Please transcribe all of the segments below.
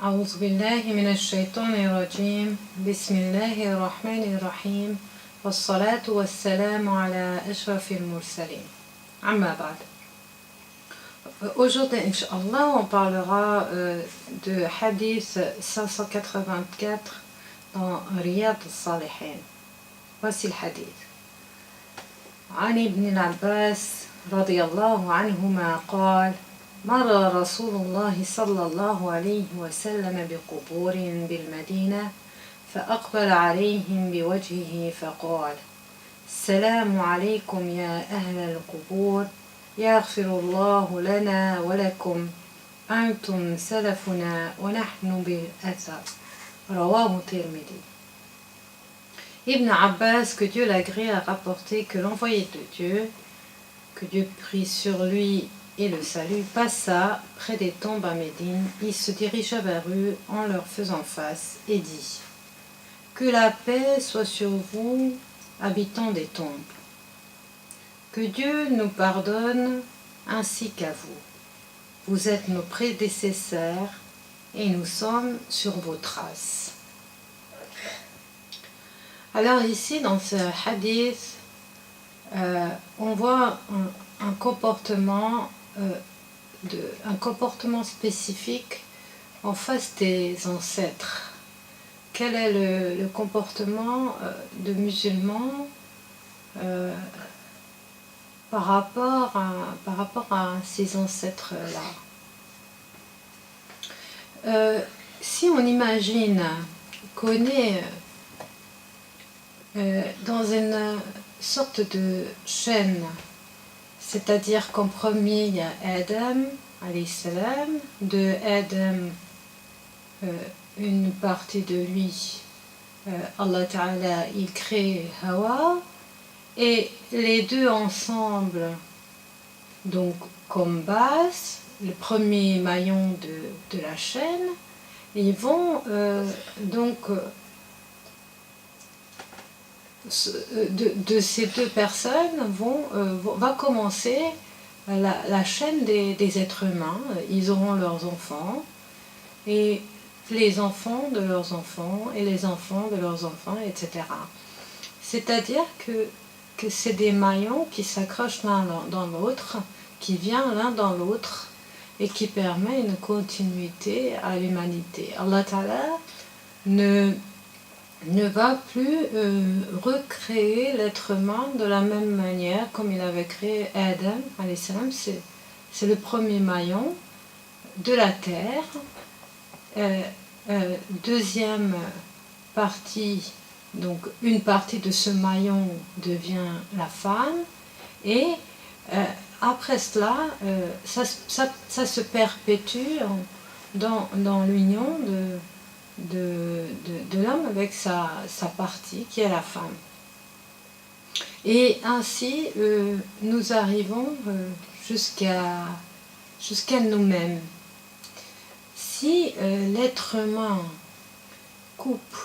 أعوذ بالله من الشيطان الرجيم بسم الله الرحمن الرحيم والصلاة والسلام على أشرف المرسلين أما بعد. Aujourd'hui, Inch'Allah, on parlera de Hadith 584 dans Riyad al-Salihin. Voici le Hadith. عن ابن العباس رضي الله عنهما قال: مر رسول الله صلى الله عليه وسلم بقبور بالمدينة فأقبل عليهم بوجهه فقال: السلام عليكم يا أهل القبور، يغفر الله لنا ولكم، أنتم سلفنا ونحن بالأثر. رواه الترمذي. Ibn Abbas, que Dieu l'agrée, a rapporté que l'envoyé de Dieu, que Dieu prie sur lui et le salut, passa près des tombes à Médine. Il se dirigea vers eux en leur faisant face et dit: que la paix soit sur vous, habitants des tombes. Que Dieu nous pardonne ainsi qu'à vous. Vous êtes nos prédécesseurs et nous sommes sur vos traces. Alors ici, dans ce hadith, on voit un comportement spécifique en face des ancêtres. Quel est le comportement de musulmans par rapport à ces ancêtres-là? Si on imagine qu'on est dans une sorte de chaîne, c'est-à-dire qu'en premier il y a Adam, alayhi salam, de Adam, une partie de lui, Allah Ta'ala, il crée Hawa, et les deux ensemble, donc comme base, le premier maillon de la chaîne, ils vont de ces deux personnes va commencer la chaîne des êtres humains. Ils auront leurs enfants, et les enfants de leurs enfants, et les enfants de leurs enfants, etc. C'est-à-dire que c'est des maillons qui s'accrochent l'un dans l'autre, qui viennent l'un dans l'autre, et qui permet une continuité à l'humanité. Allah Ta'ala ne va plus recréer l'être humain de la même manière comme il avait créé Adam, alayhi salam. C'est le premier maillon de la terre. Deuxième partie, donc une partie de ce maillon devient la femme, et après cela, ça se perpétue dans l'union de l'homme avec sa partie qui est la femme. Et ainsi, nous arrivons jusqu'à nous-mêmes. Si l'être humain coupe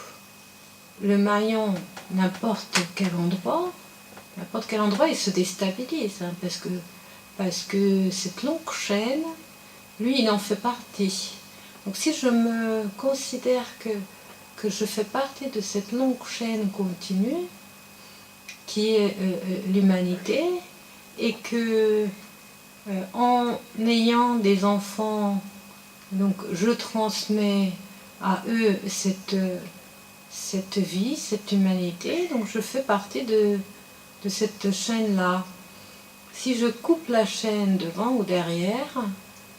le maillon n'importe quel endroit, il se déstabilise, hein, parce que cette longue chaîne, lui, il en fait partie. Donc si je me considère que je fais partie de cette longue chaîne continue, qui est l'humanité, et que en ayant des enfants, donc je transmets à eux cette vie, cette humanité, donc je fais partie de cette chaîne-là. Si je coupe la chaîne devant ou derrière,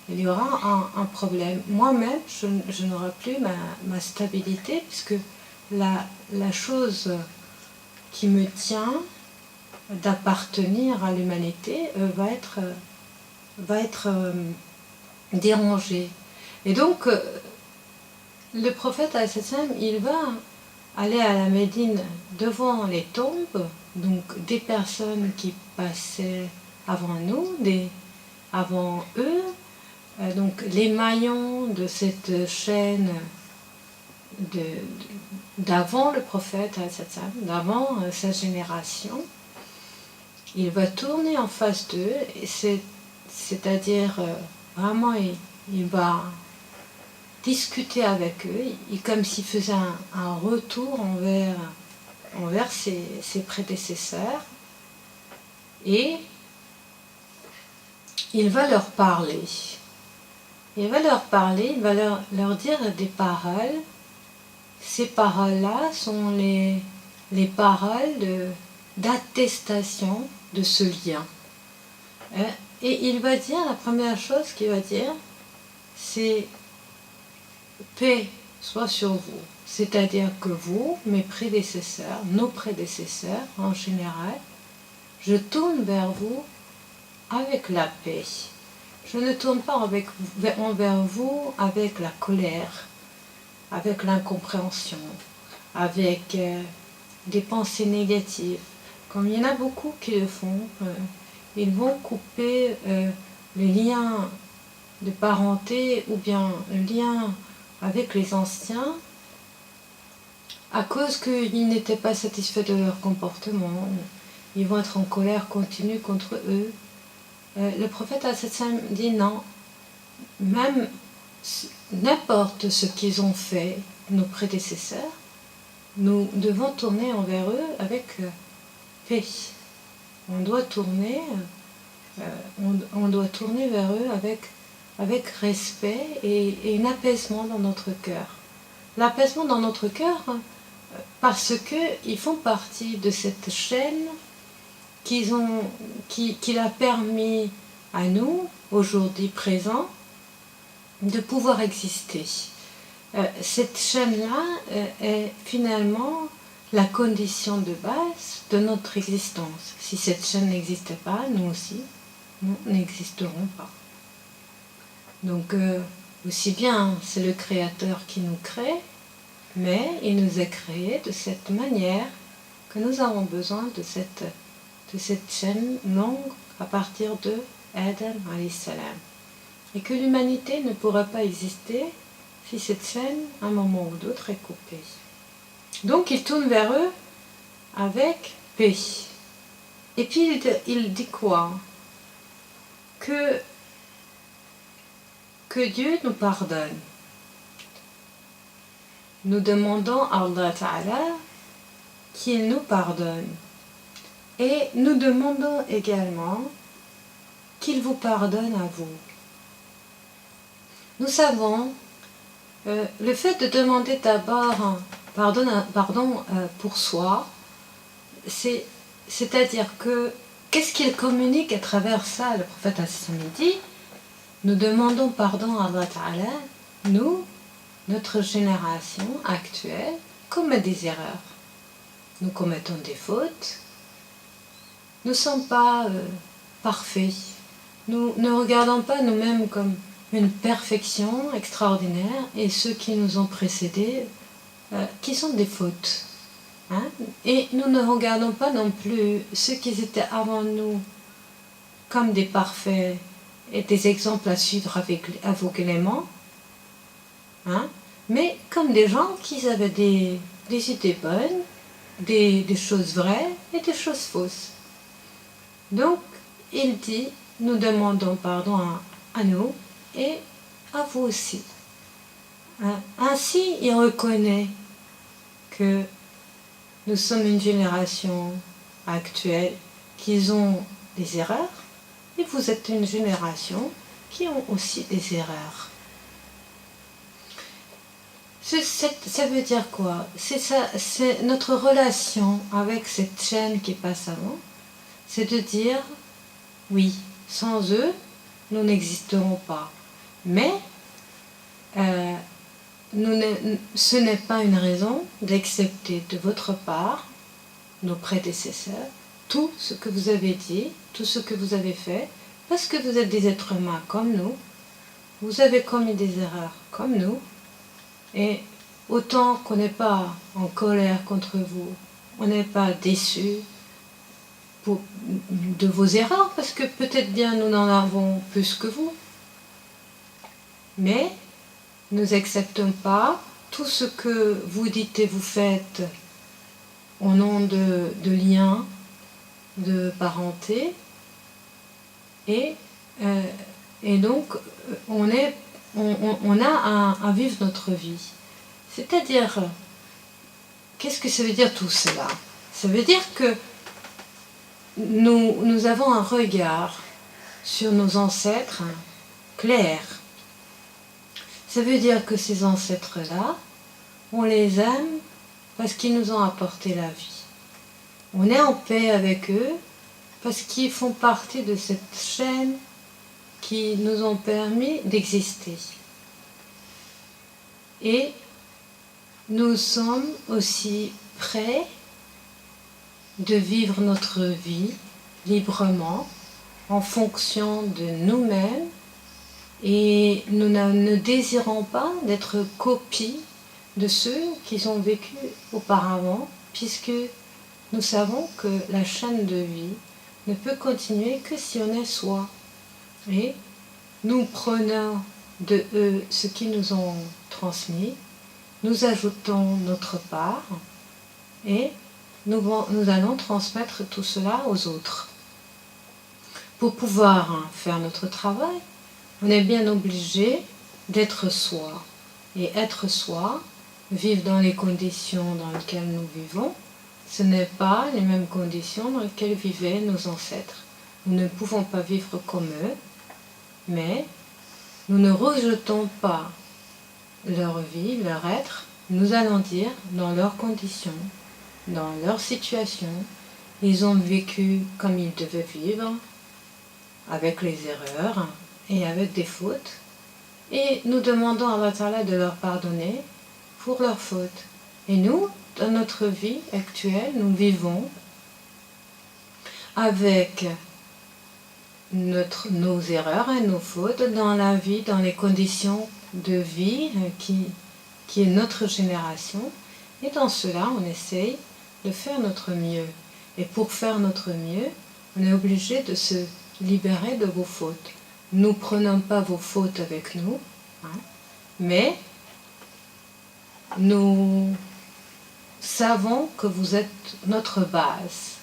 il y aura un problème. Moi-même, je n'aurai plus ma stabilité, puisque la chose qui me tient d'appartenir à l'humanité va être dérangée. Et donc, le prophète, il va aller à la Médine devant les tombes, donc des personnes qui passaient avant nous, avant eux, donc les maillons de cette chaîne d'avant le prophète, d'avant sa génération. Il va tourner en face d'eux, c'est-à-dire vraiment il va discuter avec eux, comme s'il faisait un retour envers ses prédécesseurs, et il va leur parler. Il va leur parler, il va leur dire des paroles. Ces paroles-là sont les paroles d'attestation de ce lien. Et il va dire, la première chose qu'il va dire, c'est paix soit sur vous. C'est-à-dire que vous, mes prédécesseurs, nos prédécesseurs en général, je tourne vers vous avec la paix. Je ne tourne pas envers vous avec la colère, avec l'incompréhension, avec des pensées négatives. Comme il y en a beaucoup qui le font, ils vont couper le lien de parenté ou bien le lien avec les anciens à cause qu'ils n'étaient pas satisfaits de leur comportement. Ils vont être en colère continue contre eux. Le prophète dit non, même n'importe ce qu'ils ont fait, nos prédécesseurs, nous devons tourner envers eux avec paix. On doit tourner vers eux avec respect et un apaisement dans notre cœur. L'apaisement dans notre cœur parce qu'ils font partie de cette chaîne qui a permis à nous, aujourd'hui présents, de pouvoir exister. Cette chaîne-là est finalement la condition de base de notre existence. Si cette chaîne n'existait pas, nous aussi, nous n'existerons pas. Donc, aussi bien, c'est le Créateur qui nous crée, mais il nous a créés de cette manière que nous avons besoin de cette chaîne longue à partir de Adam alayhi salam. Et que l'humanité ne pourra pas exister si cette chaîne, à un moment ou d'autre, est coupée. Donc il tourne vers eux avec paix. Et puis il dit quoi? Que Dieu nous pardonne. Nous demandons à Allah Ta'ala qu'il nous pardonne. Et nous demandons également qu'il vous pardonne à vous. Nous savons, le fait de demander d'abord pardon pour soi, c'est-à-dire que, qu'est-ce qu'il communique à travers ça? Le prophète dit, nous demandons pardon à Allah Ta'ala, nous, notre génération actuelle, commet des erreurs. Nous commettons des fautes. Nous ne sommes pas parfaits. Nous ne regardons pas nous-mêmes comme une perfection extraordinaire et ceux qui nous ont précédés qui sont des fautes. Hein? Et nous ne regardons pas non plus ceux qui étaient avant nous comme des parfaits et des exemples à suivre aveuglément, hein? Mais comme des gens qui avaient des idées bonnes, des choses vraies et des choses fausses. Donc, il dit, nous demandons pardon à nous et à vous aussi. Ainsi, il reconnaît que nous sommes une génération actuelle qui ont des erreurs et vous êtes une génération qui ont aussi des erreurs. Ça veut dire quoi? C'est notre relation avec cette chaîne qui passe avant, c'est de dire, oui, sans eux, nous n'existerons pas. Mais ce n'est pas une raison d'accepter de votre part, nos prédécesseurs, tout ce que vous avez dit, tout ce que vous avez fait, parce que vous êtes des êtres humains comme nous, vous avez commis des erreurs comme nous, et autant qu'on n'est pas en colère contre vous, on n'est pas déçu de vos erreurs, parce que peut-être bien nous n'en avons plus que vous. Mais nous n'acceptons pas tout ce que vous dites et vous faites au nom de liens, de parenté, et donc on est on a à vivre notre vie. C'est-à-dire, qu'est-ce que ça veut dire tout cela? Ça veut dire que nous avons un regard sur nos ancêtres clair. Ça veut dire que ces ancêtres-là, on les aime parce qu'ils nous ont apporté la vie. On est en paix avec eux parce qu'ils font partie de cette chaîne qui nous ont permis d'exister. Et nous sommes aussi prêts de vivre notre vie librement en fonction de nous-mêmes et nous ne désirons pas d'être copie de ceux qui ont vécu auparavant, puisque nous savons que la chaîne de vie ne peut continuer que si on est soi. Et nous prenons de eux ce qu'ils nous ont transmis, nous ajoutons notre part et nous allons transmettre tout cela aux autres. Pour pouvoir faire notre travail, on est bien obligé d'être soi. Et être soi, vivre dans les conditions dans lesquelles nous vivons, ce n'est pas les mêmes conditions dans lesquelles vivaient nos ancêtres. Nous ne pouvons pas vivre comme eux, mais nous ne rejetons pas leur vie, leur être. Nous allons dire, dans leurs conditions, dans leur situation, ils ont vécu comme ils devaient vivre, avec les erreurs et avec des fautes. Et nous demandons à Allah Ta'ala de leur pardonner pour leurs fautes. Et nous, dans notre vie actuelle, nous vivons avec nos erreurs et nos fautes dans la vie, dans les conditions de vie qui est notre génération. Et dans cela, on essaye de faire notre mieux. Et pour faire notre mieux, on est obligé de se libérer de vos fautes. Nous ne prenons pas vos fautes avec nous, mais nous savons que vous êtes notre base.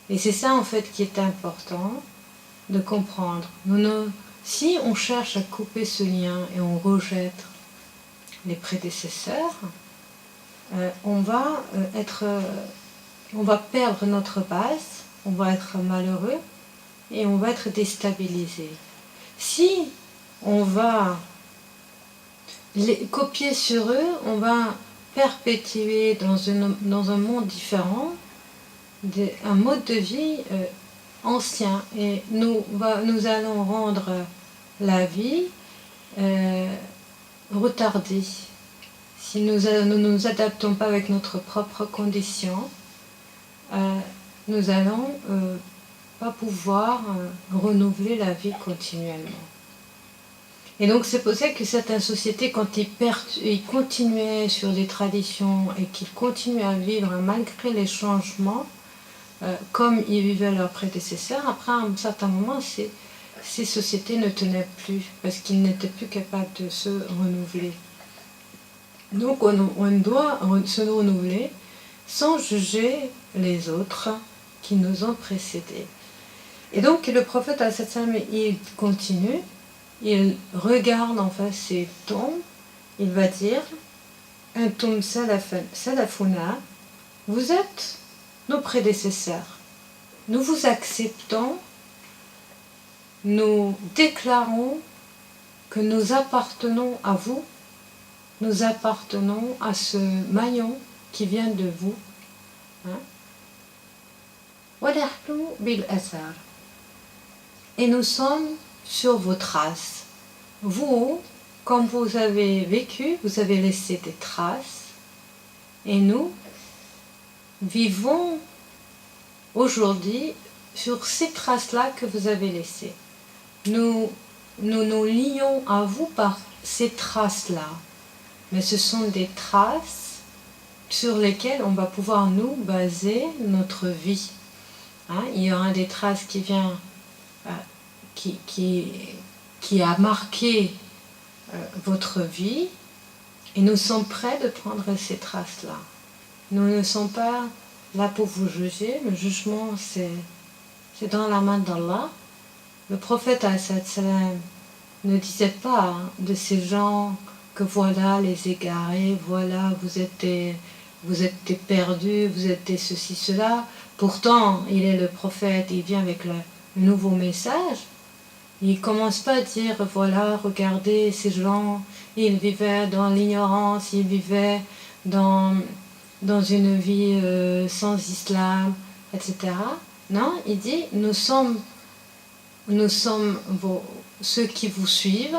Et c'est ça en fait qui est important de comprendre. Si on cherche à couper ce lien et on rejette les prédécesseurs, on va perdre notre base, on va être malheureux et on va être déstabilisé. Si on va copier sur eux, on va perpétuer dans un monde différent un mode de vie ancien et nous allons rendre la vie retardée. Si nous ne nous adaptons pas avec notre propre condition, nous allons pas pouvoir renouveler la vie continuellement. Et donc c'est pour ça que certaines sociétés, quand ils continuaient sur les traditions et qu'ils continuaient à vivre malgré les changements, comme ils vivaient leurs prédécesseurs, après à un certain moment, ces sociétés ne tenaient plus, parce qu'ils n'étaient plus capables de se renouveler. Donc on doit se renouveler sans juger les autres qui nous ont précédés. Et donc le prophète il continue, il regarde en face ces tombes, il va dire « Antum salafuna » vous êtes nos prédécesseurs. Nous vous acceptons, nous déclarons que nous appartenons à vous, nous appartenons à ce maillon qui vient de vous. Et nous sommes sur vos traces. Vous, comme vous avez vécu, vous avez laissé des traces. Et nous vivons aujourd'hui sur ces traces-là que vous avez laissées. Nous nous lions à vous par ces traces-là. Mais ce sont des traces sur lesquelles on va pouvoir nous baser notre vie. Il y aura des traces qui viennent, qui a marqué votre vie, et nous sommes prêts de prendre ces traces-là. Nous ne sommes pas là pour vous juger. Le jugement, c'est dans la main d'Allah. Le prophète, ne disait pas de ces gens que voilà les égarés, voilà vous êtes des perdus, vous êtes des ceci, cela. Pourtant, il est le prophète, il vient avec le nouveau message. Il commence pas à dire, voilà, regardez ces gens, ils vivaient dans l'ignorance, ils vivaient dans une vie sans islam, etc. Non, il dit, nous sommes ceux qui vous suivent,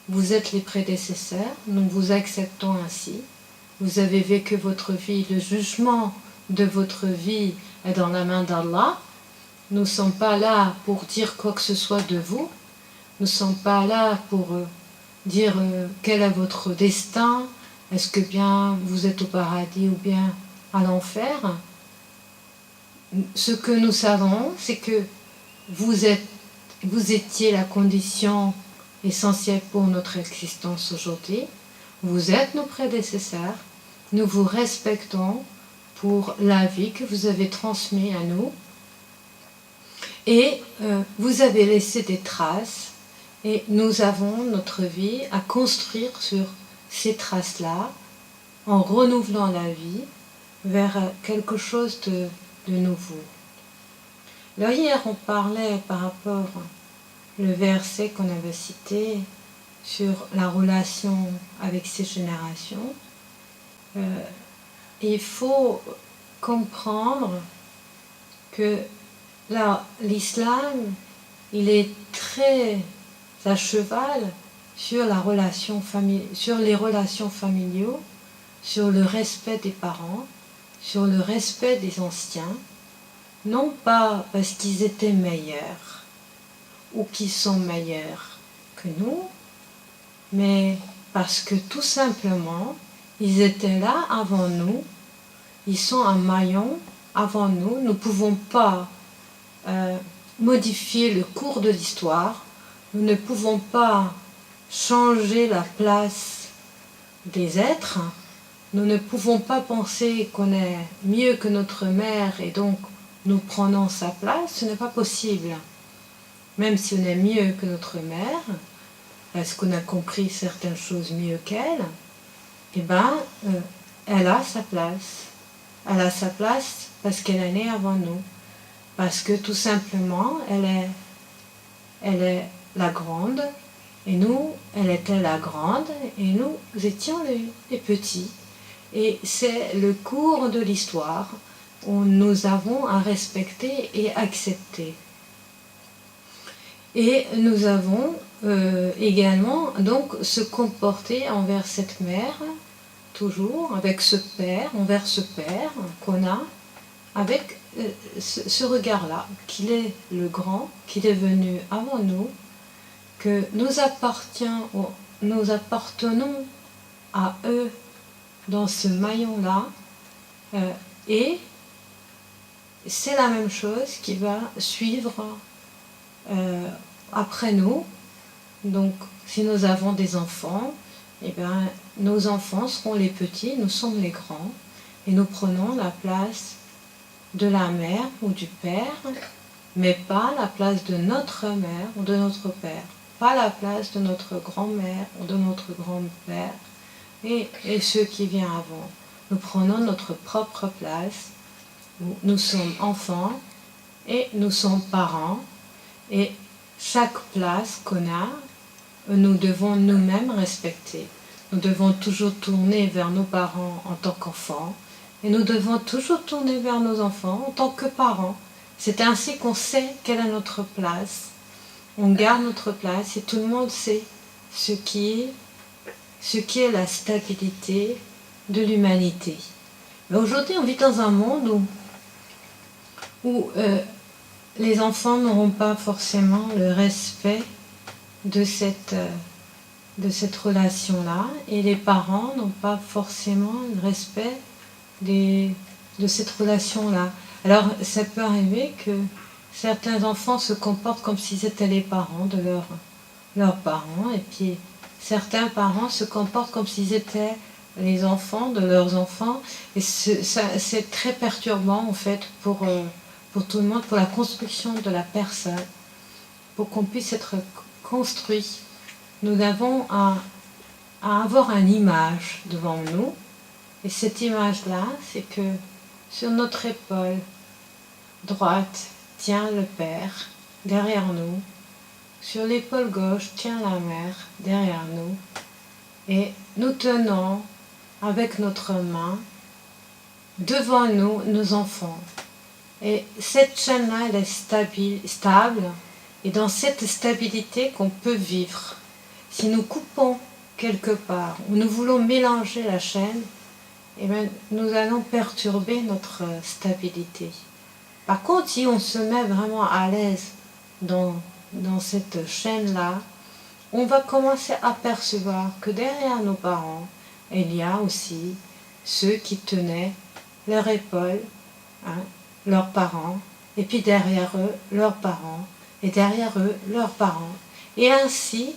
vous êtes les prédécesseurs, nous vous acceptons ainsi. Vous avez vécu votre vie, le jugement de votre vie est dans la main d'Allah. Nous ne sommes pas là pour dire quoi que ce soit de vous. Nous ne sommes pas là pour dire quel est votre destin. Est-ce que bien vous êtes au paradis ou bien à l'enfer? Ce que nous savons, c'est que vous étiez la condition essentielle pour notre existence aujourd'hui. Vous êtes nos prédécesseurs. Nous vous respectons pour la vie que vous avez transmise à nous. Et vous avez laissé des traces. Et nous avons notre vie à construire sur ces traces-là, en renouvelant la vie vers quelque chose de nouveau. Alors hier, on parlait par rapport au verset qu'on avait cité sur la relation avec ces générations. Il faut comprendre que l'islam, il est très à cheval sur les relations familiaux, sur le respect des parents, sur le respect des anciens, non pas parce qu'ils étaient meilleurs ou qu'ils sont meilleurs que nous, mais parce que tout simplement, ils étaient là avant nous, ils sont un maillon avant nous, nous ne pouvons pas modifier le cours de l'histoire, nous ne pouvons pas changer la place des êtres, nous ne pouvons pas penser qu'on est mieux que notre mère et donc nous prenons sa place, ce n'est pas possible. Même si on est mieux que notre mère, parce qu'on a compris certaines choses mieux qu'elle, eh ben, elle a sa place. Elle a sa place parce qu'elle est née avant nous. Parce que tout simplement, elle est la grande, et nous, elle était la grande, et nous étions les petits. Et c'est le cours de l'histoire où nous avons à respecter et accepter. Et nous avons également donc se comporter envers cette mère, toujours, avec ce père, envers ce père qu'on a, avec ce regard-là, qu'il est le grand, qu'il est venu avant nous, que nous appartenons à eux dans ce maillon-là, et c'est la même chose qui va suivre après nous. Donc, si nous avons des enfants, eh bien, nos enfants seront les petits, nous sommes les grands, et nous prenons la place de la mère ou du père, mais pas la place de notre mère ou de notre père, pas la place de notre grand-mère ou de notre grand-père, et ceux qui viennent avant. Nous prenons notre propre place, où nous sommes enfants et nous sommes parents, et chaque place qu'on a, nous devons nous-mêmes respecter. Nous devons toujours tourner vers nos parents en tant qu'enfants, et nous devons toujours tourner vers nos enfants en tant que parents. C'est ainsi qu'on sait quelle est notre place. On garde notre place et tout le monde sait ce qui est la stabilité de l'humanité. Mais aujourd'hui, on vit dans un monde où les enfants n'auront pas forcément le respect de cette relation-là, et les parents n'ont pas forcément le respect de cette relation-là. Alors, ça peut arriver que certains enfants se comportent comme s'ils étaient les parents de leurs parents, et puis certains parents se comportent comme s'ils étaient les enfants de leurs enfants, et c'est très perturbant en fait pour tout le monde, pour la construction de la personne, pour qu'on puisse être construit. Nous avons à avoir une image devant nous. Et cette image-là, c'est que sur notre épaule droite tient le Père derrière nous. Sur l'épaule gauche tient la Mère derrière nous. Et nous tenons avec notre main devant nous nos enfants. Et cette chaîne-là, elle est stable. Et dans cette stabilité qu'on peut vivre. Si nous coupons quelque part, ou nous voulons mélanger la chaîne, eh bien, nous allons perturber notre stabilité. Par contre, si on se met vraiment à l'aise dans cette chaîne-là, on va commencer à percevoir que derrière nos parents, il y a aussi ceux qui tenaient leur épaule, hein, leurs parents, et puis derrière eux, leurs parents, et derrière eux, leurs parents. Et ainsi,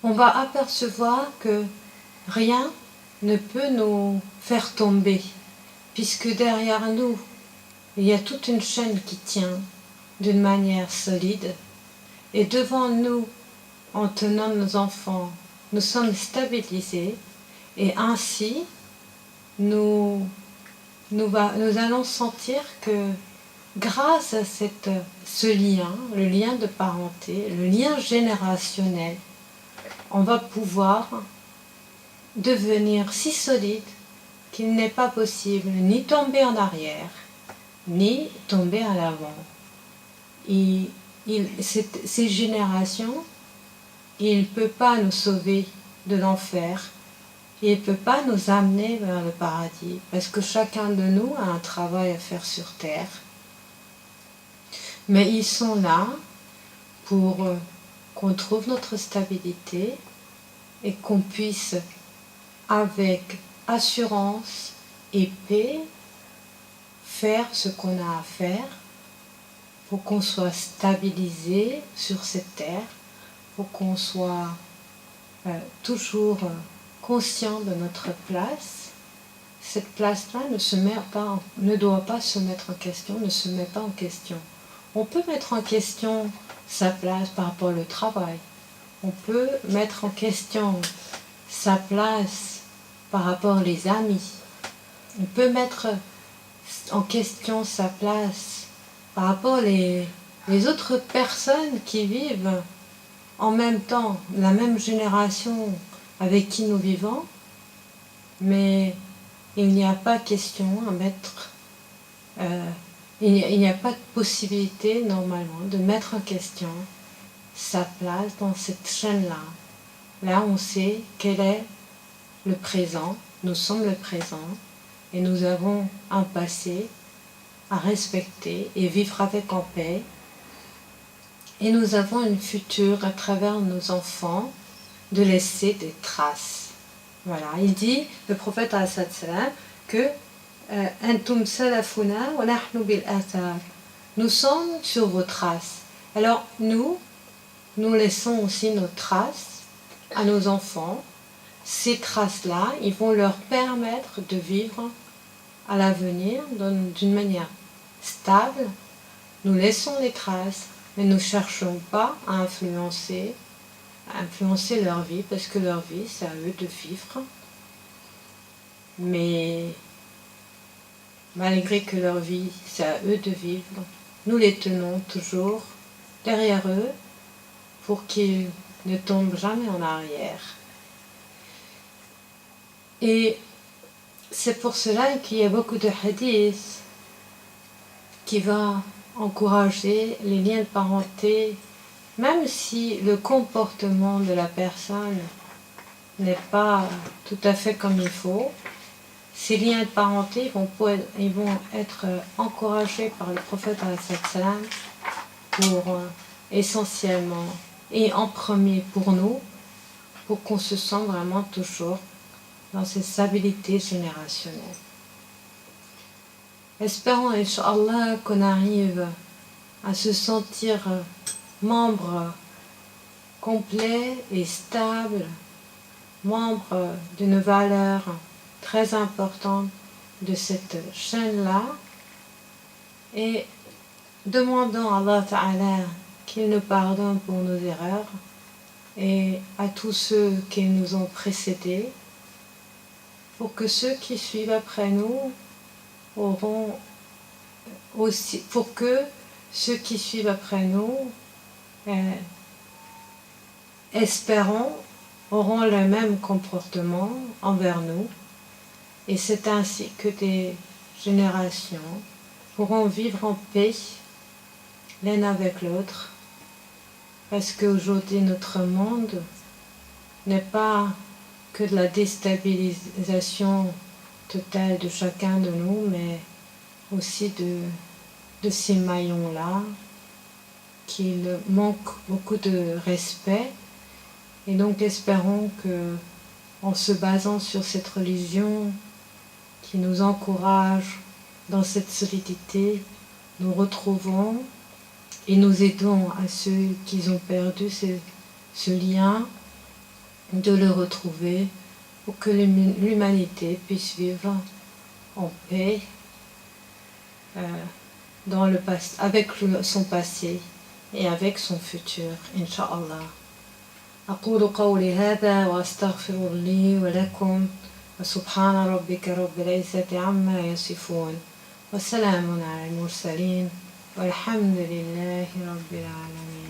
on va apercevoir que rien ne peut nous faire tomber, puisque derrière nous, il y a toute une chaîne qui tient d'une manière solide, et devant nous, en tenant nos enfants, nous sommes stabilisés, et ainsi, nous allons sentir que grâce à ce lien, le lien de parenté, le lien générationnel, on va pouvoir devenir si solide qu'il n'est pas possible ni tomber en arrière, ni tomber à l'avant. Ces générations, il ne peut pas nous sauver de l'enfer, il ne peut pas nous amener vers le paradis, parce que chacun de nous a un travail à faire sur terre. Mais ils sont là pour qu'on trouve notre stabilité et qu'on puisse, avec assurance et paix, faire ce qu'on a à faire pour qu'on soit stabilisé sur cette terre, pour qu'on soit toujours conscient de notre place. Cette place-là ne doit pas se mettre en question, ne se met pas en question. On peut mettre en question sa place par rapport au travail. On peut mettre en question sa place par rapport aux amis. On peut mettre en question sa place par rapport aux autres personnes qui vivent en même temps, la même génération avec qui nous vivons, mais il n'y a pas question à mettre, il n'y a pas de possibilité normalement de mettre en question sa place dans cette chaîne-là. Là, on sait quel est le présent, nous sommes le présent, et nous avons un passé à respecter et vivre avec en paix. Et nous avons une future à travers nos enfants de laisser des traces. Voilà, il dit, le prophète salam, que Antum salafuna wa nahnu bil athar. Nous sommes sur vos traces. Alors nous laissons aussi nos traces à nos enfants. Ces traces-là, ils vont leur permettre de vivre à l'avenir d'une manière stable. Nous laissons les traces, mais nous ne cherchons pas à influencer leur vie, parce que leur vie, c'est à eux de vivre. Mais malgré que leur vie, c'est à eux de vivre, nous les tenons toujours derrière eux pour qu'ils ne tombent jamais en arrière. Et c'est pour cela qu'il y a beaucoup de hadiths qui vont encourager les liens de parenté, même si le comportement de la personne n'est pas tout à fait comme il faut. Ces liens de parenté ils vont être encouragés par le prophète sallam pour essentiellement et en premier pour nous, pour qu'on se sente vraiment toujours dans cette stabilité générationnelle. Espérons, Inch'Allah, qu'on arrive à se sentir membre complet et stable, membre d'une valeur très importante de cette chaîne-là, et demandons à Allah Ta'ala qu'il nous pardonne pour nos erreurs, et à tous ceux qui nous ont précédés, pour que ceux qui suivent après nous auront aussi, pour que ceux qui suivent après nous, espérons, auront le même comportement envers nous, et c'est ainsi que des générations pourront vivre en paix l'un avec l'autre, parce qu'aujourd'hui notre monde n'est pas que de la déstabilisation totale de chacun de nous, mais aussi de ces maillons-là qui manquent beaucoup de respect. Et donc espérons que, en se basant sur cette religion qui nous encourage dans cette solidité, nous retrouvons et nous aidons à ceux qui ont perdu ce lien de le retrouver, pour que l'humanité puisse vivre en paix dans le passé, avec son passé et avec son futur, Inch'Allah. أقول قولي هذا وأستغفر لي ولكم وسبحان ربك رب العزة عما يصفون وسلام على المرسلين والحمد لله رب العالمين.